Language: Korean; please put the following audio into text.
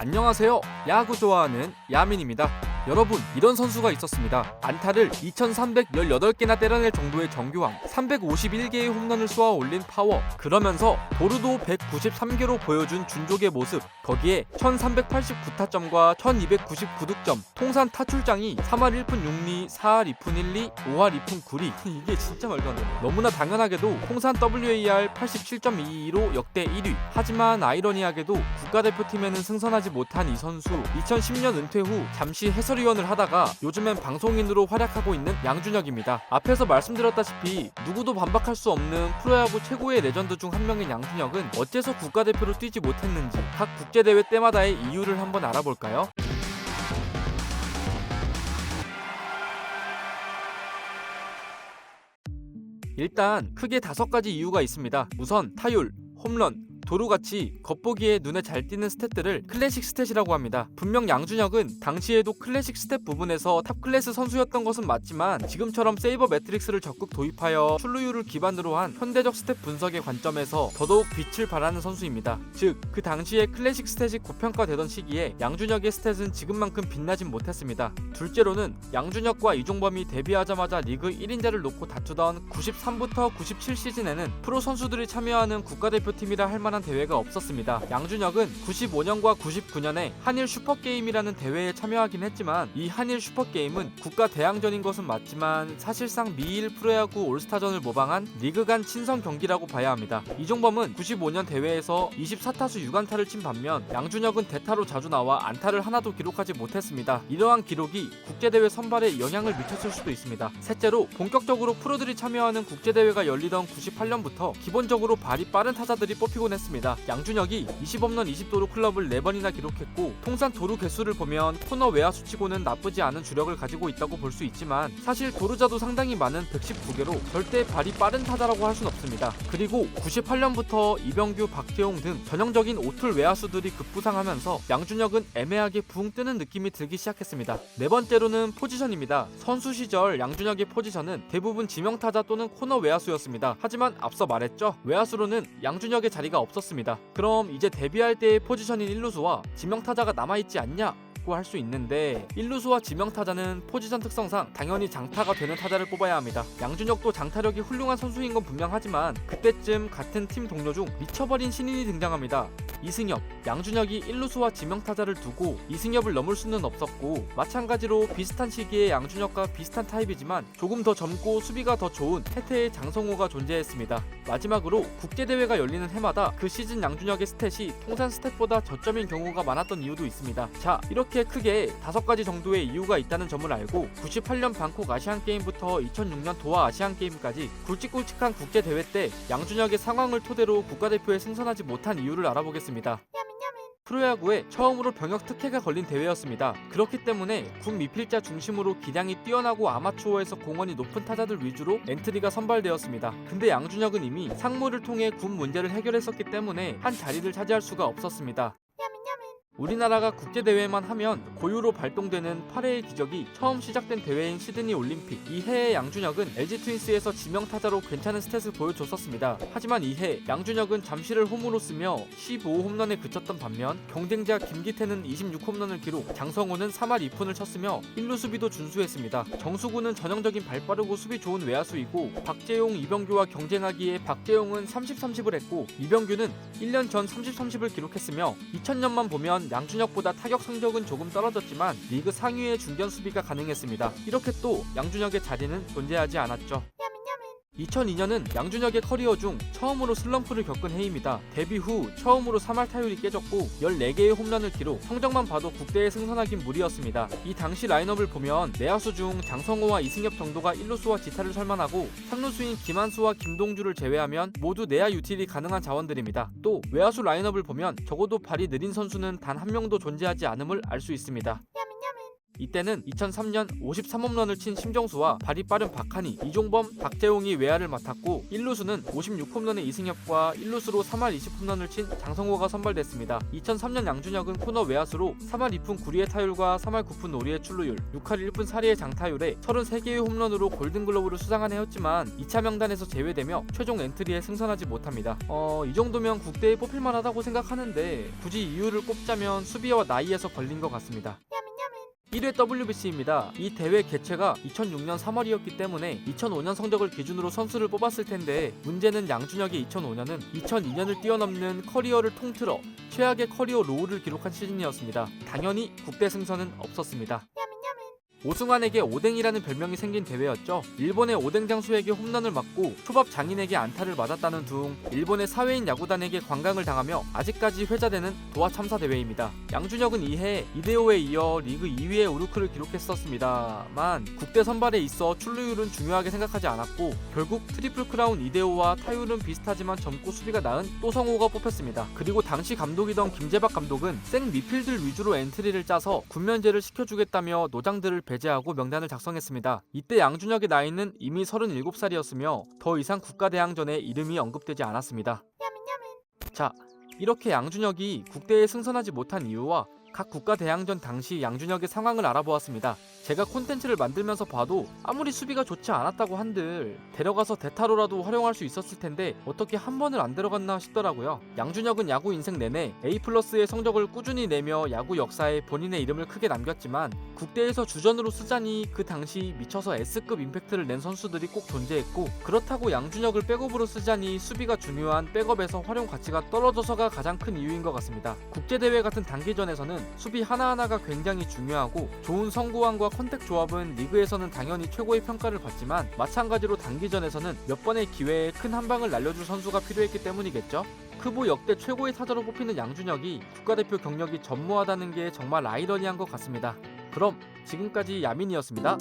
안녕하세요. 야구 좋아하는 야민입니다. 여러분, 이런 선수가 있었습니다. 안타를 2318개나 때려낼 정도의 정교함, 351개의 홈런을 쏘아 올린 파워, 그러면서 도루도 193개로 보여준 준족의 모습, 거기에 1389타점과 1299득점, 통산 타출장이 3할 1푼 6리, 4할 2푼 1리, 5할 2푼 9리. 이게 진짜 말도 안 돼. 너무나 당연하게도 통산 WAR 87.22로 역대 1위. 하지만 아이러니하게도 국가대표팀에는 승선하지 못한 이 선수, 2010년 은퇴 후 잠시 해설위원을 하다가 요즘엔 방송인으로 활약하고 있는 양준혁입니다. 앞에서 말씀드렸다시피 누구도 반박할 수 없는 프로야구 최고의 레전드 중 한 명인 양준혁은 어째서 국가대표로 뛰지 못했는지 각 국제대회 때마다의 이유를 한번 알아볼까요? 일단 크게 5가지 이유가 있습니다. 우선 타율, 홈런, 도루같이 겉보기에 눈에 잘 띄는 스탯들을 클래식 스탯이라고 합니다. 분명 양준혁은 당시에도 클래식 스탯 부분에서 탑클래스 선수였던 것은 맞지만 지금처럼 세이버 매트릭스를 적극 도입하여 출루율을 기반으로 한 현대적 스탯 분석의 관점에서 더더욱 빛을 발하는 선수입니다. 즉, 그 당시에 클래식 스탯이 고평가되던 시기에 양준혁의 스탯은 지금만큼 빛나진 못했습니다. 둘째로는 양준혁과 이종범이 데뷔하자마자 리그 1인자를 놓고 다투던 93부터 97 시즌에는 프로 선수들이 참여하는 국가대표팀이라 할 만한 대회가 없었습니다. 양준혁은 95년과 99년에 한일 슈퍼게임이라는 대회에 참여하긴 했지만 이 한일 슈퍼게임은 국가 대항전인 것은 맞지만 사실상 미일 프로야구 올스타전을 모방한 리그 간 친선 경기라고 봐야 합니다. 이종범은 95년 대회에서 24타수 6안타를 친 반면 양준혁은 대타로 자주 나와 안타를 하나도 기록하지 못했습니다. 이러한 기록이 국제대회 선발에 영향을 미쳤을 수도 있습니다. 셋째로 본격적으로 프로들이 참여하는 국제대회가 열리던 98년부터 기본적으로 발이 빠른 타자들이 뽑히곤 했습니다. 양준혁이 20홈런 20도루 클럽을 4번이나 기록했고 통산 도루 개수를 보면 코너 외야수치고는 나쁘지 않은 주력을 가지고 있다고 볼 수 있지만 사실 도루자도 상당히 많은 119개로 절대 발이 빠른 타자라고 할 순 없습니다. 그리고 98년부터 이병규, 박재홍 등 전형적인 오툴 외야수들이 급부상하면서 양준혁은 애매하게 붕 뜨는 느낌이 들기 시작했습니다. 네 번째로는 포지션입니다. 선수 시절 양준혁의 포지션은 대부분 지명타자 또는 코너 외야수였습니다. 하지만 앞서 말했죠, 외야수로는 양준혁의 자리가 없었습니다. 그럼 이제 데뷔할 때의 포지션인 1루수와 지명타자가 남아있지 않냐? 할 수 있는데 1루수와 지명타자는 포지션 특성상 당연히 장타가 되는 타자를 뽑아야 합니다. 양준혁도 장타력이 훌륭한 선수인 건 분명하지만 그때쯤 같은 팀 동료 중 미쳐버린 신인이 등장합니다. 이승엽. 양준혁이 1루수와 지명타자를 두고 이승엽을 넘을 수는 없었고 마찬가지로 비슷한 시기에 양준혁과 비슷한 타입이지만 조금 더 젊고 수비가 더 좋은 태태의 장성호가 존재했습니다. 마지막으로 국제대회가 열리는 해마다 그 시즌 양준혁의 스탯이 통산 스탯보다 저점인 경우가 많았던 이유도 있습니다. 자, 이렇게 크게 5가지 정도의 이유가 있다는 점을 알고 98년 방콕 아시안게임부터 2006년 도하 아시안게임까지 굵직굵직한 국제대회 때 양준혁의 상황을 토대로 국가대표에 승선하지 못한 이유를 알아보겠습니다. 프로야구에 처음으로 병역 특혜가 걸린 대회였습니다. 그렇기 때문에 군 미필자 중심으로 기량이 뛰어나고 아마추어에서 공헌이 높은 타자들 위주로 엔트리가 선발되었습니다. 근데 양준혁은 이미 상무를 통해 군 문제를 해결했었기 때문에 한 자리를 차지할 수가 없었습니다. 우리나라가 국제대회만 하면 고유로 발동되는 8회의 기적이 처음 시작된 대회인 시드니 올림픽. 이해의 양준혁은 LG 트윈스에서 지명타자로 괜찮은 스탯을 보여줬었습니다. 하지만 이해 양준혁은 잠시를 홈으로 쓰며 15홈런에 그쳤던 반면 경쟁자 김기태는 26홈런을 기록, 장성호는 3할 2푼을 쳤으며 1루 수비도 준수했습니다. 정수구는 전형적인 발빠르고 수비 좋은 외야수이고 박재용, 이병규와 경쟁하기에 박재용은 30-30을 했고 이병규는 1년 전 30-30을 기록했으며 2000년만 보면 양준혁보다 타격 성적은 조금 떨어졌지만 리그 상위의 중견 수비가 가능했습니다. 이렇게 또 양준혁의 자리는 존재하지 않았죠. 2002년은 양준혁의 커리어 중 처음으로 슬럼프를 겪은 해입니다. 데뷔 후 처음으로 3할 타율이 깨졌고 14개의 홈런을 기록, 성적만 봐도 국대에 승선하긴 무리였습니다. 이 당시 라인업을 보면 내야수 중 장성호와 이승엽 정도가 1루수와 지타를 설만하고 3루수인 김한수와 김동주를 제외하면 모두 내야 유틸이 가능한 자원들입니다. 또 외야수 라인업을 보면 적어도 발이 느린 선수는 단 한 명도 존재하지 않음을 알 수 있습니다. 이때는 2003년 53홈런을 친 심정수와 발이 빠른 박한희, 이종범, 박재홍이 외야를 맡았고 1루수는 56홈런의 이승엽과 1루수로 3할 20홈런을 친 장성호가 선발됐습니다. 2003년 양준혁은 코너 외야수로 3할 2푼 9리의 타율과 3할 9푼 5리의 출루율, 6할 1푼 4리의 장타율에 33개의 홈런으로 골든글러브를 수상한 해였지만 2차 명단에서 제외되며 최종 엔트리에 승선하지 못합니다. 이 정도면 국대에 뽑힐만하다고 생각하는데 굳이 이유를 꼽자면 수비와 나이에서 걸린 것 같습니다. 1회 WBC입니다. 이 대회 개최가 2006년 3월이었기 때문에 2005년 성적을 기준으로 선수를 뽑았을 텐데 문제는 양준혁의 2005년은 2002년을 뛰어넘는 커리어를 통틀어 최악의 커리어 로우를 기록한 시즌이었습니다. 당연히 국대 승선은 없었습니다. 오승환에게 오뎅이라는 별명이 생긴 대회였죠. 일본의 오뎅 장수에게 홈런을 맞고 초밥 장인에게 안타를 맞았다는 둥 일본의 사회인 야구단에게 관광을 당하며 아직까지 회자되는 도하 참사 대회입니다. 양준혁은 이해 이대호에 이어 리그 2위의 우르크를 기록했었습니다만 국대 선발에 있어 출루율은 중요하게 생각하지 않았고 결국 트리플 크라운 이대호와 타율은 비슷하지만 젊고 수비가 나은 또성호가 뽑혔습니다. 그리고 당시 감독이던 김재박 감독은 생 미필들 위주로 엔트리를 짜서 군면제를 시켜주겠다며 노장들을 배제하고 명단을 작성했습니다. 이때 양준혁의 나이는 이미 37살이었으며 더 이상 국가대항전에 이름이 언급되지 않았습니다. 자, 이렇게 양준혁이 국대에 승선하지 못한 이유와 각 국가대항전 당시 양준혁의 상황을 알아보았습니다. 제가 콘텐츠를 만들면서 봐도 아무리 수비가 좋지 않았다고 한들 데려가서 대타로라도 활용할 수 있었을 텐데 어떻게 한 번을 안 들어갔나 싶더라고요. 양준혁은 야구 인생 내내 A+의 성적을 꾸준히 내며 야구 역사에 본인의 이름을 크게 남겼지만 국대에서 주전으로 쓰자니 그 당시 미쳐서 S급 임팩트를 낸 선수들이 꼭 존재했고 그렇다고 양준혁을 백업으로 쓰자니 수비가 중요한 백업에서 활용 가치가 떨어져서가 가장 큰 이유인 것 같습니다. 국제대회 같은 단기전에서는 수비 하나하나가 굉장히 중요하고 좋은 선구안과 컨택 조합은 리그에서는 당연히 최고의 평가를 받지만 마찬가지로 단기전에서는 몇 번의 기회에 큰 한방을 날려줄 선수가 필요했기 때문이겠죠. 크보 역대 최고의 타자로 뽑히는 양준혁이 국가대표 경력이 전무하다는 게 정말 아이러니한 것 같습니다. 그럼 지금까지 야민이었습니다.